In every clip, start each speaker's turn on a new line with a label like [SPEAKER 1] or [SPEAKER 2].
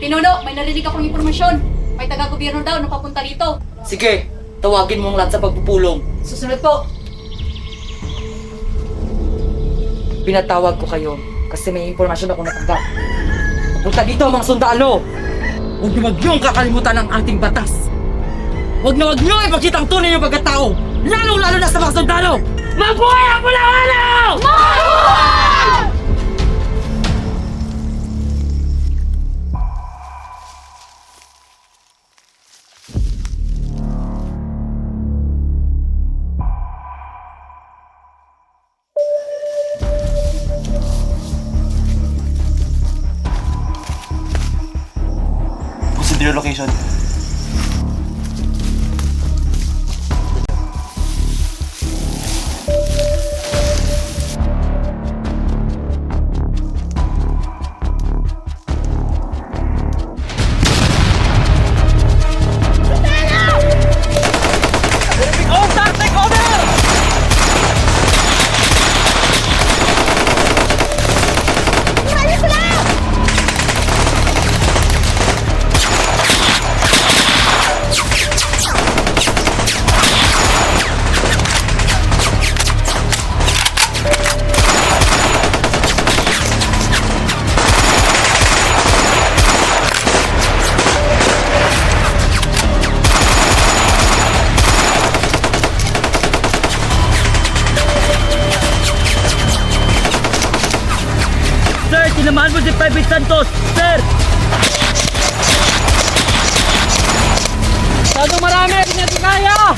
[SPEAKER 1] Pinuno, may narinig akong impormasyon. May taga-gobyerno daw na papunta dito.
[SPEAKER 2] Sige, tawagin mo ang lahat sa pagpupulong.
[SPEAKER 1] Susunod po.
[SPEAKER 2] Pinatawag ko kayo kasi may impormasyon ako natanggap. Punta dito mga sundalo! Huwag niyong kakalimutan ang ating batas! Huwag niyo ipakita ang tunay ng pagkatao! Lalong-lalo na sa mga sundalo! Mabuhay ang pulang araw! Mabuhay!
[SPEAKER 3] Proceed to your location.
[SPEAKER 2] Sir, sinamahan mo si Private Santos! Sir! Masyadong marami! Hindi natin kaya!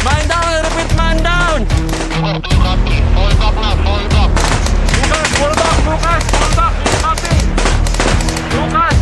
[SPEAKER 3] Man down! I repeat, man down! Lucas, fall back! Lucas, fall back! Copy! Lucas!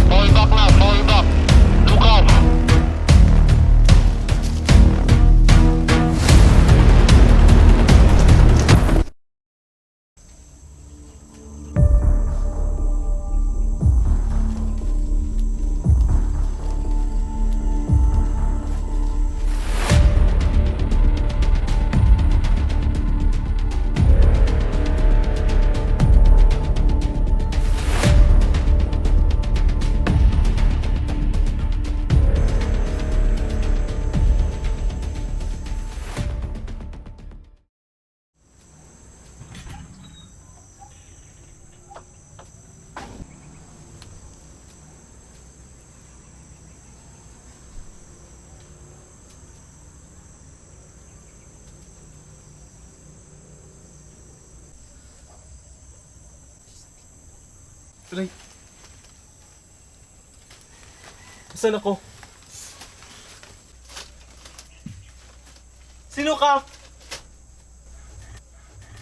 [SPEAKER 4] Aray. Saan ako? Sino ka?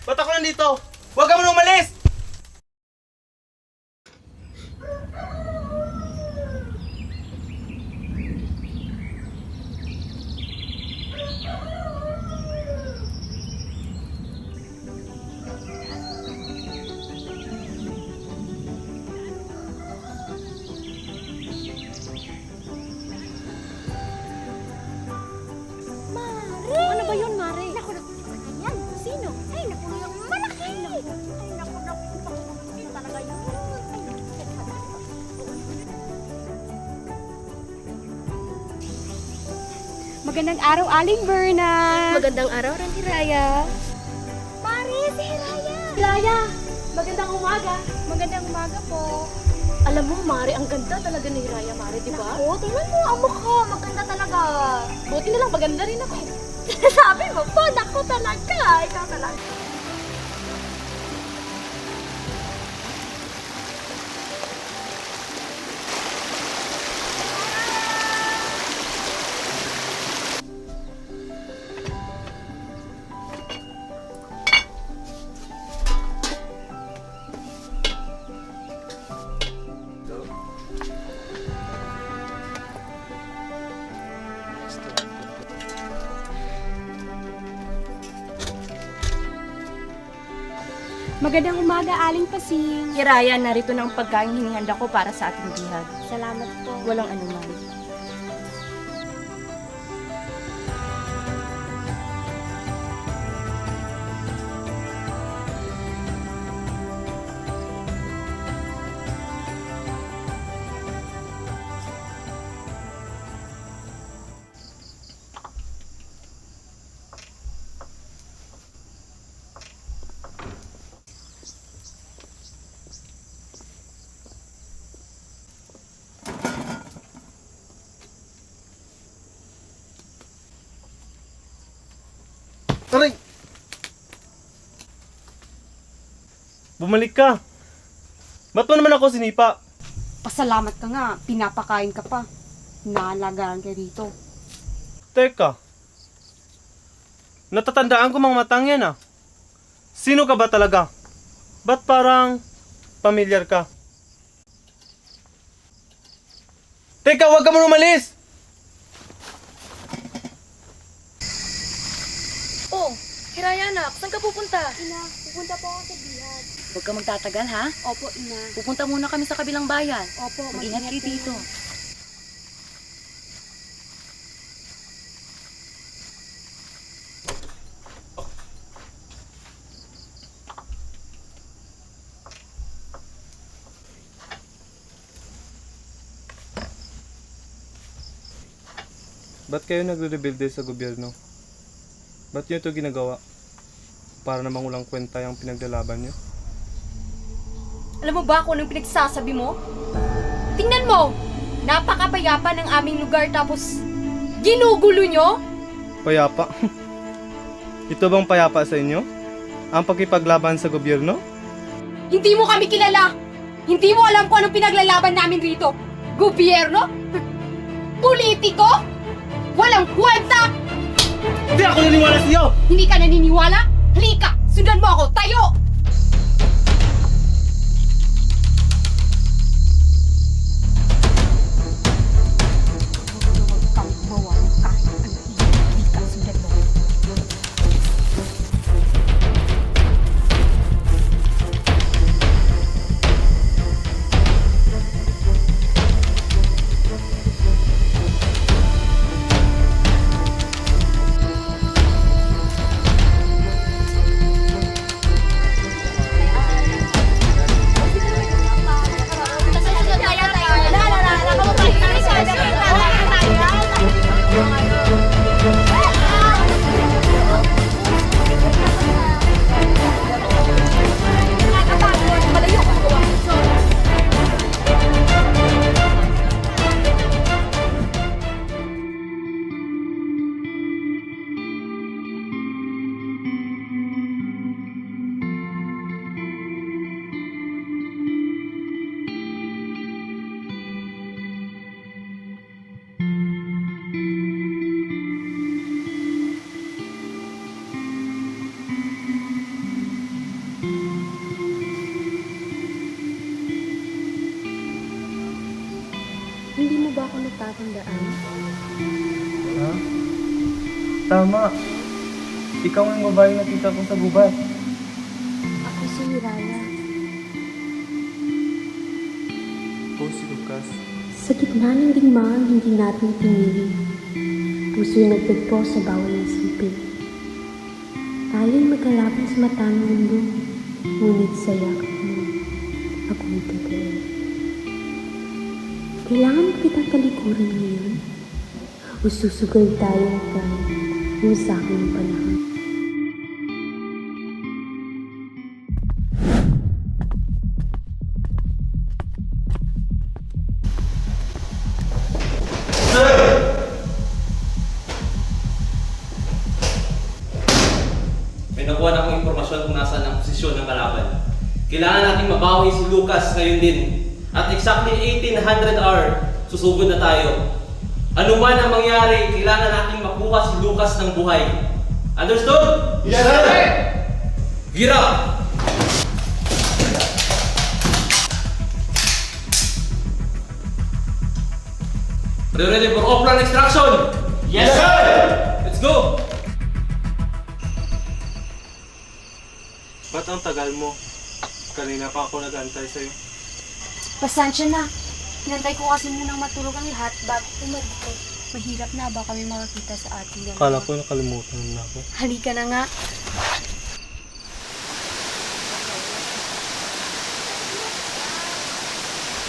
[SPEAKER 4] Ba't ako nandito? Huwag ka muna umalis!
[SPEAKER 5] Ano ba yun, Mare? Naku, yan. Sino? Ay, naku, yung malaki. Ay, naku, talaga yun. Ay,
[SPEAKER 6] Magandang araw, Aling Berna.
[SPEAKER 5] Magandang araw, Hiraya.
[SPEAKER 6] Mare, si Hiraya. Hiraya, magandang umaga. Magandang umaga po.
[SPEAKER 5] Alam mo, Mare, ang ganda talaga ni Hiraya, Mare, di ba?
[SPEAKER 6] Oo, tingnan mo ang mukha. Maganda talaga.
[SPEAKER 5] Buti na lang, maganda rin ako. Sabi mo po, naku talaga. Ikaw talaga. Magandang umaga, Aling Pasing.
[SPEAKER 6] Kiraya, narito na ang pagkain hinihanda ko para sa ating bihag.
[SPEAKER 5] Salamat po.
[SPEAKER 6] Walang anuman.
[SPEAKER 4] Aray! Bumalik ka. Ba't mo naman ako sinipa?
[SPEAKER 5] Pasalamat ka nga, pinapakain ka pa. Naalagaan ka rito.
[SPEAKER 4] Teka. Natatandaan ko mga matang yan ah. Sino ka ba talaga? Ba't parang pamilyar ka? Teka, huwag ka muna umalis!
[SPEAKER 6] Oh, Kiraya anak, saan ka pupunta?
[SPEAKER 5] Ina, pupunta po ako sa bihag.
[SPEAKER 6] Huwag ka magtatagal ha.
[SPEAKER 5] Opo, Ina.
[SPEAKER 6] Pupunta muna kami sa kabilang bayan.
[SPEAKER 5] Opo,
[SPEAKER 6] Mag-ingat kayo dito.
[SPEAKER 4] Ba't kayo nagre-rebelde sa gobyerno? Ba't nyo ito ginagawa? Para namang ulang kwenta yung pinaglalaban nyo?
[SPEAKER 5] Alam mo ba kung anong pinagsasabi mo? Tingnan mo! Napakapayapa ng aming lugar tapos ginugulo nyo?
[SPEAKER 4] Payapa? Ito bang payapa sa inyo? Ang pagkipaglaban sa gobyerno?
[SPEAKER 5] Hindi mo kami kilala! Hindi mo alam kung anong pinaglalaban namin rito! Gobyerno? Politiko? Walang kwenta!
[SPEAKER 4] Hindi ako naniwala sa iyo!
[SPEAKER 5] Hindi ka naniniwala? Halika! Sundan mo ako! Tayo! Huwag kang mawala kahit ano. Halika! Sundan mo ako. Hindi mo ba ako natatandaan?
[SPEAKER 4] Ha? Tama. Ikaw ang babae na kita ko sa gubat.
[SPEAKER 5] Ako si Raya.
[SPEAKER 4] Ako si Lucas.
[SPEAKER 7] Sa gitna ng digmaan hindi natin pinili, puso'y nagtagpo sa bawat isipin. Tayo'y magkalaban sa mata ng mundo, ngunit sa yakap mo, ako'y totoo. Kailangan mo kitang talikuran ngayon, o susugal tayo kahit mo sa aking panahon.
[SPEAKER 8] Kailangan nating mabawi si Lucas ngayon din. At exactly 1800 hour, susugod na tayo. Ano man ang mangyari, kailangan nating makuha si Lucas ng buhay. Understood?
[SPEAKER 3] Yes, sir!
[SPEAKER 8] Gear up! Are you ready for offline extraction?
[SPEAKER 3] Yes, sir!
[SPEAKER 8] Let's go!
[SPEAKER 4] Ba't ang tagal mo? Kanina pa ako nag-antay sa'yo.
[SPEAKER 6] Pasensya na. Hinantay ko kasi munang matulog ang lahat bago umalis ko. Mahirap na ba kami makakita sa ating dalawa?
[SPEAKER 4] Akala ko nakalimutan na ako.
[SPEAKER 6] Halika na nga.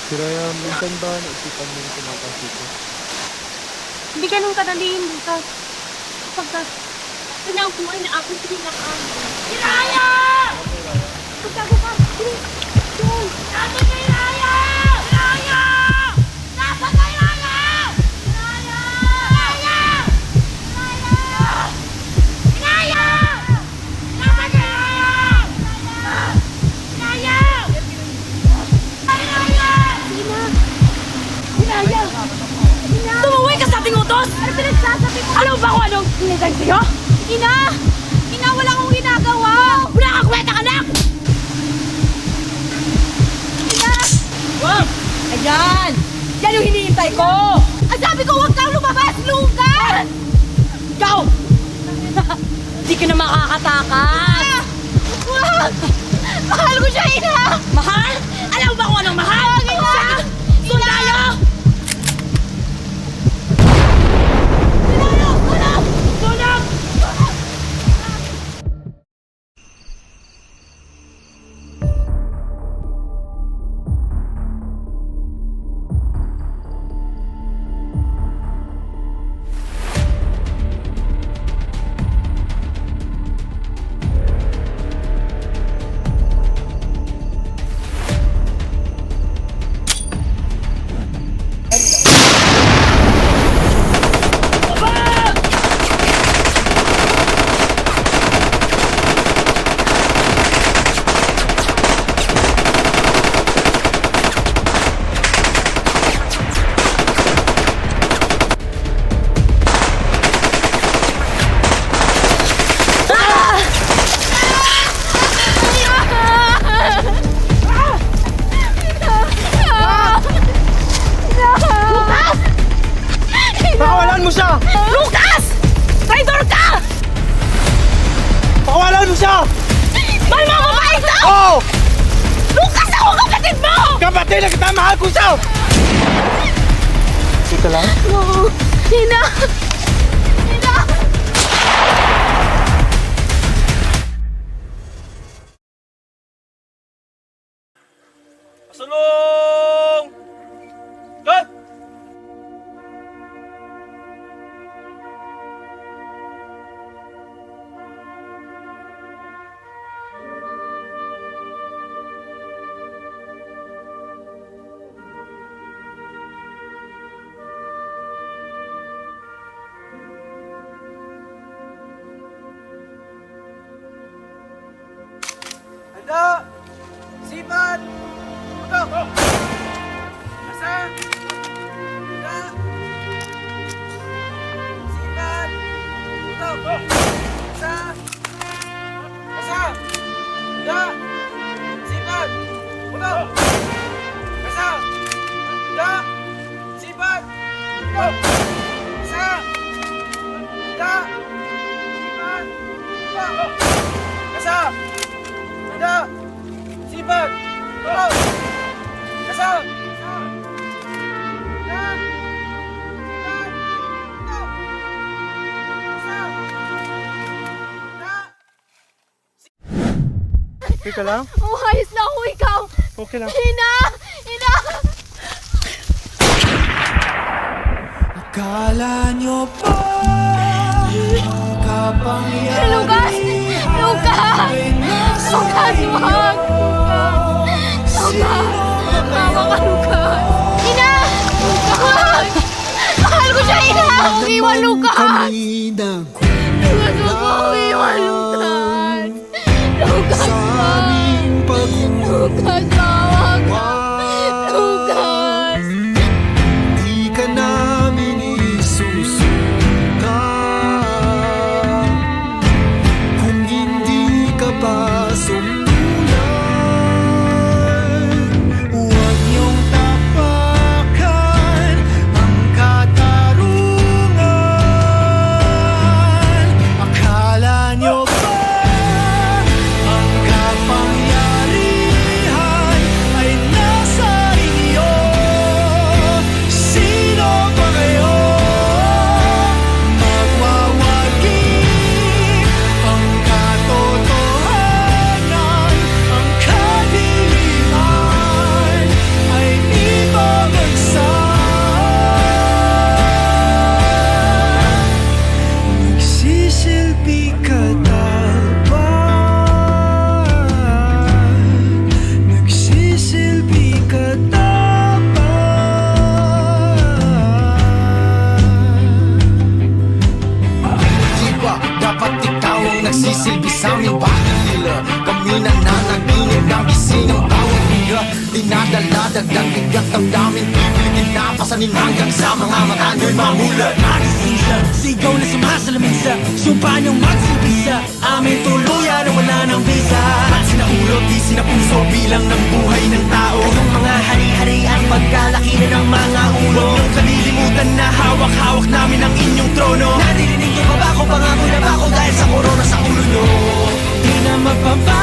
[SPEAKER 4] Si Raya, minsan ba naisipan mo yung tumatansi ko?
[SPEAKER 6] Hindi ganun kadaliin, Lucas. Kapag kailangan ko ay na aking pinakaan. Hiraya! Pagkago ka! Bilis! Doon! Nasaan kay Hiraya? Hiraya! Nasaan kay Hiraya? Hiraya! Hiraya! Hiraya! Hiraya! Nasaan kay Hiraya? Hiraya! Hiraya! Hiraya! Tumuwi ka sa ating utos! Ano pinagsasabi mo? Alam mo ba kung anong initag sa'yo? Ina! Ina, wala akong ginagawa! Wala kang kwenta, anak! Ina!
[SPEAKER 2] Wow! Ayan! Yan yung hinihintay ko!
[SPEAKER 6] Ang sabi ko, huwag kang lumabas, Lucas!
[SPEAKER 2] Ikaw! Hindi ka na makakatakas!
[SPEAKER 6] Wag! Mahal ko siya, Ina!
[SPEAKER 2] Mahal? Alam mo ba kung anong mahal?
[SPEAKER 6] Ina!
[SPEAKER 2] Sundalo!
[SPEAKER 3] Pakawalan mo siya!
[SPEAKER 6] Lucas! Traidor ka!
[SPEAKER 3] Pakawalan mo siya!
[SPEAKER 6] Mahal mo ako ba ito?
[SPEAKER 3] Oo!
[SPEAKER 6] Lucas, ako kapatid mo!
[SPEAKER 3] Kapatid na kita! Mahal ko siya! Sita lang?
[SPEAKER 6] Oo. Ina! Ina!
[SPEAKER 8] Pasulong! Cut!
[SPEAKER 3] Handa! Sipat! Puto! Asa! Handa! Sipat! Puto! Asa! Asa! Handa! Sipat! Puto! Asa! Handa! Sipat! Puto! Asa! Handa! Sipat! Puto! Asa! Handa! Sipat! Puto! Asa! Handa! Sipat! Puto! Asa! Handa!
[SPEAKER 4] Okay ka lang?
[SPEAKER 6] Oh, ayos na ako, ikaw!
[SPEAKER 4] Okay lang.
[SPEAKER 6] Ina! Ina!
[SPEAKER 3] Akala nyo pa kapangyarihan
[SPEAKER 6] Lucas! Lucas! Lucas, wag! Lucas! Mama ka, Lucas! Ina! Wag! Mahal ko siya, Ina! Huwag iwan, Lucas! Lucas, huwag mo iwan, Lucas! Lucas, wag!
[SPEAKER 9] Dagdag bigat damdamin Pipilitin na pasanin hanggang sa mga mata nyo'y mamulat.
[SPEAKER 10] Magsisisa, sigaw na sumasalamin sa sumpa niyong magsibisa. Amin tuluyan na wala ng visa. At sinaulot, di sinapuso bilang ng buhay ng tao. Kayong mga hari-harian, pagkalaki na ng mga ulo. Huwag niyong kalilimutan na hawak-hawak namin ang inyong trono. Naririnig niyo pa ba ako, pangako na ba ako dahil sa korona sa ulo nyo? Di na magpapa